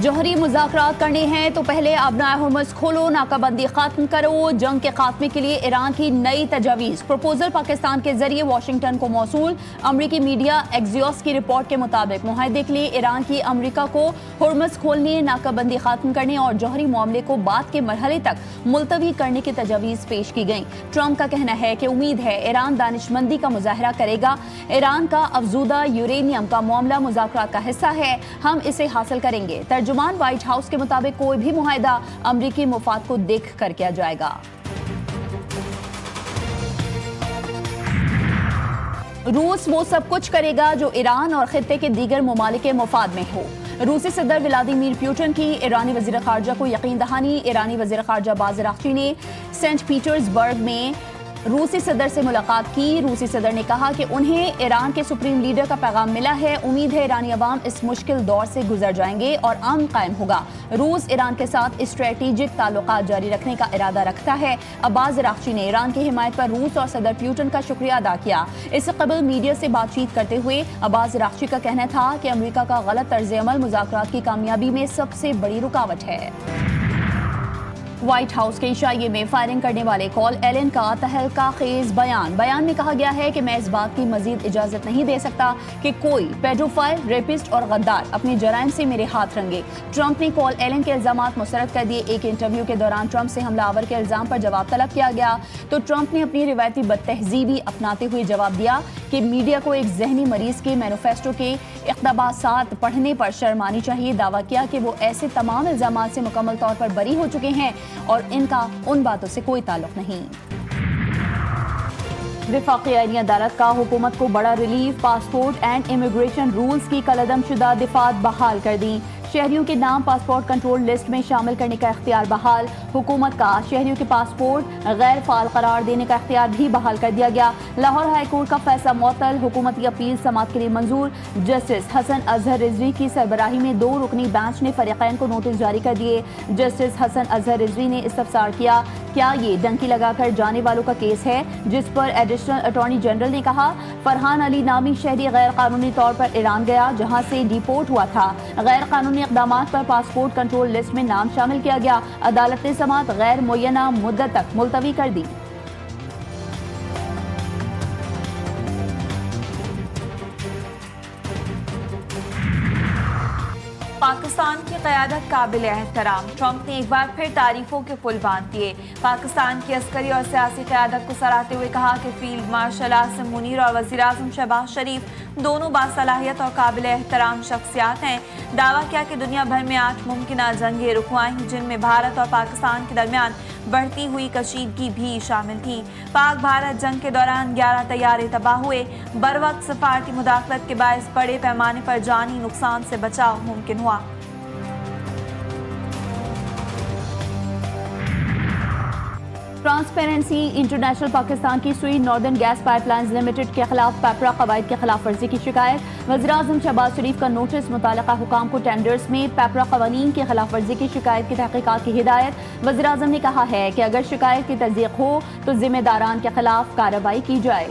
جوہری مذاکرات کرنے ہیں تو پہلے ابنائے ہرمز کھولو، ناکہ بندی ختم کرو۔ جنگ کے خاتمے کے لیے ایران کی نئی تجاویز، پروپوزل پاکستان کے ذریعے واشنگٹن کو موصول۔ امریکی میڈیا ایکزیوس کی رپورٹ کے مطابق معاہدے کے لیے ایران کی امریکہ کو ہرمز کھولنے، ناکہ بندی ختم کرنے اور جوہری معاملے کو بعد کے مرحلے تک ملتوی کرنے کی تجاویز پیش کی گئیں۔ ٹرمپ کا کہنا ہے کہ امید ہے ایران دانش مندی کا مظاہرہ کرے گا۔ ایران کا افزودہ یورینیم کا معاملہ مذاکرات کا حصہ ہے، ہم اسے حاصل کریں گے۔ ترجمان وائٹ ہاؤس کے مطابق کوئی بھی معاہدہ امریکی مفاد کو دیکھ کر کیا جائے گا۔ روس وہ سب کچھ کرے گا جو ایران اور خطے کے دیگر ممالک کے مفاد میں ہو۔ روسی صدر ولادیمیر پوٹن کی ایرانی وزیر خارجہ کو یقین دہانی۔ ایرانی وزیر خارجہ عباس اراغچی نے سینٹ پیٹرز برگ میں روسی صدر سے ملاقات کی۔ روسی صدر نے کہا کہ انہیں ایران کے سپریم لیڈر کا پیغام ملا ہے، امید ہے ایرانی عوام اس مشکل دور سے گزر جائیں گے اور امن قائم ہوگا۔ روس ایران کے ساتھ اسٹریٹجک تعلقات جاری رکھنے کا ارادہ رکھتا ہے۔ عباس اراغچی نے ایران کی حمایت پر روس اور صدر پوٹن کا شکریہ ادا کیا۔ اس سے قبل میڈیا سے بات چیت کرتے ہوئے عباس اراغچی کا کہنا تھا کہ امریکہ کا غلط طرز عمل مذاکرات کی کامیابی میں سب سے بڑی رکاوٹ ہے۔ وائٹ ہاؤس کے عشائیے میں فائرنگ کرنے والے کال ایلن کا تہلکہ خیز بیان میں کہا گیا ہے کہ میں اس بات کی مزید اجازت نہیں دے سکتا کہ کوئی پیڈوفائل، ریپسٹ اور غدار اپنے جرائم سے میرے ہاتھ رنگے۔ ٹرمپ نے کال ایلن کے الزامات مسترد کر دیے۔ ایک انٹرویو کے دوران ٹرمپ سے حملہ آور کے الزام پر جواب طلب کیا گیا تو ٹرمپ نے اپنی روایتی بد تہذیبی اپناتے ہوئے جواب دیا کہ میڈیا کو ایک ذہنی مریض کے مینیفیسٹو کے اقتباسات پڑھنے پر شرم آنی چاہیے۔ دعویٰ کیا کہ وہ ایسے تمام الزامات سے مکمل طور پر بری ہو چکے ہیں اور ان کا ان باتوں سے کوئی تعلق نہیں۔ وفاقی آئینی عدالت کا حکومت کو بڑا relief, passport and immigration rules کی کالعدم شدہ دفعات بحال کر دیں۔ شہریوں کے نام پاسپورٹ کنٹرول لسٹ میں شامل کرنے کا اختیار بحال۔ حکومت کا شہریوں کے پاسپورٹ غیر فعال قرار دینے کا اختیار بھی بحال کر دیا گیا۔ لاہور ہائی کورٹ کا فیصلہ معطل، حکومتی اپیل سماعت کے لیے منظور۔ جسٹس حسن اظہر رضوی کی سربراہی میں 2 رکنی بینچ نے فریقین کو نوٹس جاری کر دیے۔ جسٹس حسن اظہر رضوی نے استفسار کیا، کیا یہ ڈنکی لگا کر جانے والوں کا کیس ہے؟ جس پر ایڈیشنل اٹارنی جنرل نے کہا، فرحان علی نامی شہری غیر قانونی طور پر ایران گیا جہاں سے ڈیپورٹ ہوا تھا۔ غیر قانونی اقدامات پر پاسپورٹ کنٹرول لسٹ میں نام شامل کیا گیا۔ عدالت نے سماعت غیر معینہ مدت تک ملتوی کر دی۔ پاکستان کی قیادت قابل احترام، ٹرمپ نے ایک بار پھر تعریفوں کے پل باندھ دیے۔ پاکستان کی عسکری اور سیاسی قیادت کو سراہتے ہوئے کہا کہ فیلڈ مارشل عاصم منیر اور وزیر اعظم شہباز شریف دونوں باصلاحیت اور قابل احترام شخصیات ہیں۔ دعویٰ کیا کہ دنیا بھر میں 8 ممکنہ جنگیں رکوائیں جن میں بھارت اور پاکستان کے درمیان بڑھتی ہوئی کشیدگی بھی شامل تھی۔ پاک بھارت جنگ کے دوران 11 طیارے تباہ ہوئے۔ بروقت سفارتی مداخلت کے باعث بڑے پیمانے پر جانی نقصان سے بچاؤ ممکن ہوا۔ ٹرانسپیرنسی انٹرنیشنل پاکستان کی Sui northern gas pipelines limited کے خلاف پیپرا قواعد کی خلاف ورزی کی شکایت۔ وزیراعظم شہباز شریف کا نوٹس، متعلقہ حکام کو ٹینڈرز میں پیپرا قوانین کی خلاف ورزی کی شکایت کی تحقیقات کی ہدایت۔ وزیراعظم نے کہا ہے کہ اگر شکایت کی تصدیق ہو تو ذمہ داران کے خلاف کارروائی کی جائے۔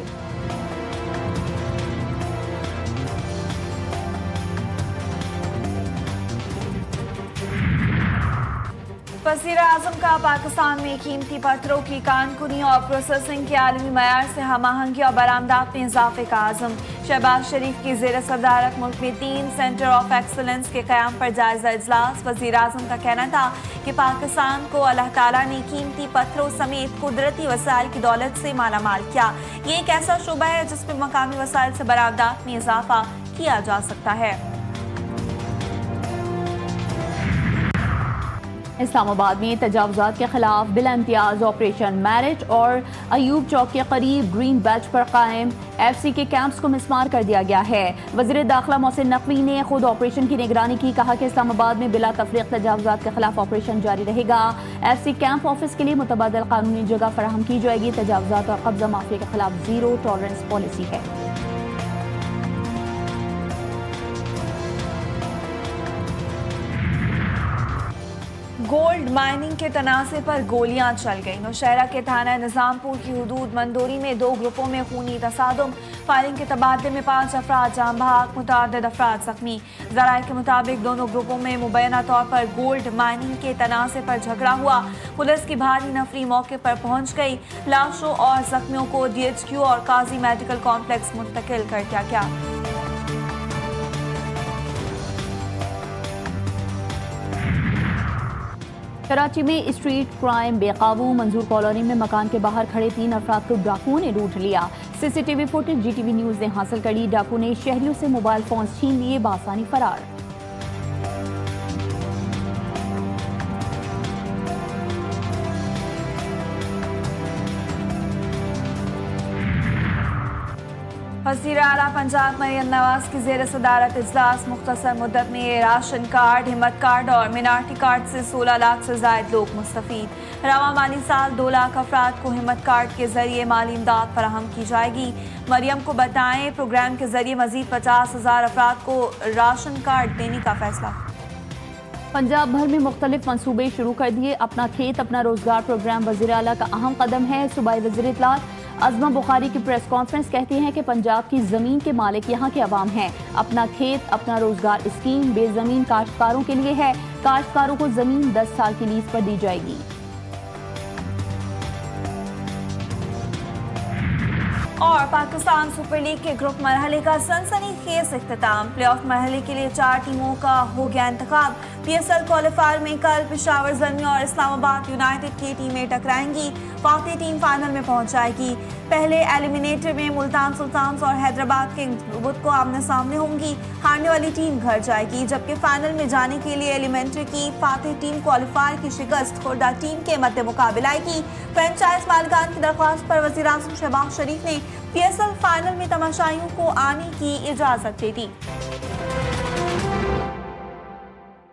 وزیر اعظم کا پاکستان میں قیمتی پتھروں کی کان کنی اور پروسیسنگ کے عالمی معیار سے ہم آہنگی اور برآمدات میں اضافے کا عزم۔ شہباز شریف کی زیر صدارت ملک میں 3 سینٹر آف ایکسلنس کے قیام پر جائزہ اجلاس۔ وزیر اعظم کا کہنا تھا کہ پاکستان کو اللہ تعالیٰ نے قیمتی پتھروں سمیت قدرتی وسائل کی دولت سے مالا مال کیا۔ یہ ایک ایسا شعبہ ہے جس میں مقامی وسائل سے برآمدات میں اضافہ کیا جا سکتا ہے۔ اسلام آباد میں تجاوزات کے خلاف بلا امتیاز آپریشن میرٹ اور ایوب چوک کے قریب گرین بیلٹ پر قائم ایف سی کے کیمپس کو مسمار کر دیا گیا ہے۔ وزیر داخلہ محسن نقوی نے خود آپریشن کی نگرانی کی، کہا کہ اسلام آباد میں بلا تفریق تجاوزات کے خلاف آپریشن جاری رہے گا۔ ایف سی کیمپ آفس کے لیے متبادل قانونی جگہ فراہم کی جائے گی۔ تجاوزات اور قبضہ مافیا کے خلاف 0 ٹالرنس پالیسی ہے۔ گولڈ مائننگ کے تنازع پر گولیاں چل گئیں۔ نوشہرہ کے تھانہ نظام پور کی حدود مندوری میں 2 گروپوں میں خونی تصادم۔ فائرنگ کے تبادلے میں 5 افراد جاں بحق، متعدد افراد زخمی۔ ذرائع کے مطابق دونوں گروپوں میں مبینہ طور پر گولڈ مائننگ کے تنازع پر جھگڑا ہوا۔ پولیس کی بھاری نفری موقع پر پہنچ گئی۔ لاشوں اور زخمیوں کو DHQ اور قاضی میڈیکل کمپلیکس منتقل کر دیا گیا۔ کراچی میں اسٹریٹ کرائم بے قابو، منظور کالونی میں مکان کے باہر کھڑے 3 افراد کو ڈاکوؤں نے لوٹ لیا۔ CCTV فوٹیج GTV نیوز نے حاصل کری۔ ڈاکو نے شہریوں سے موبائل فونز چھین لیے، بآسانی فرار۔ وزیر اعلیٰ پنجاب مریم نواز کی زیر صدارت اجلاس۔ مختصر مدت میں راشن کارڈ، ہمت کارڈ اور مینارٹی کارڈ سے 16 لاکھ سے زائد لوگ مستفید۔ رواں مالی سال 2 لاکھ افراد کو ہمت کارڈ کے ذریعے مالی امداد فراہم کی جائے گی۔ مریم کو بتائیں، پروگرام کے ذریعے مزید 50,000 افراد کو راشن کارڈ دینے کا فیصلہ۔ پنجاب بھر میں مختلف منصوبے شروع کر دیے۔ اپنا کھیت اپنا روزگار پروگرام وزیر اعلیٰ کا اہم قدم ہے۔ صوبائی وزیر اطلاعات عظمہ بخاری کی پریس کانفرنس کہتے ہیں کہ پنجاب کی زمین کے مالک یہاں کے عوام ہیں۔ اپنا کھیت اپنا روزگار اسکیم بے زمین کاشتکاروں کے لیے ہے۔ کاشتکاروں کو زمین 10 سال کی لیز پر دی جائے گی۔ اور پاکستان سپر لیگ کے گروپ مرحلے کا سنسنی خیز اختتام۔ پلے آف مرحلے کے لیے 4 ٹیموں کا ہو گیا انتخاب۔ PSL کوالیفائر میں کل پشاور زلمی اور اسلام آباد یونائیٹڈ کی ٹیمیں ٹکرائیں گی۔ فاتح ٹیم فائنل میں پہنچ جائے گی۔ پہلے ایلیمینیٹر میں ملتان سلطانز اور حیدرآباد کنگز بدھ کو آمنے سامنے ہوں گی۔ ہارنے والی ٹیم گھر جائے گی، جبکہ فائنل میں جانے کے لیے ایلیمنٹری کی فاتح ٹیم کوالیفائر کی شکست خوردہ ٹیم کے مد مقابل آئے گی۔ فرنچائز مالکان کی درخواست پر وزیر اعظم شہباز شریف نے PSL فائنل میں تماشائیوں کو آنے کی اجازت دے دی۔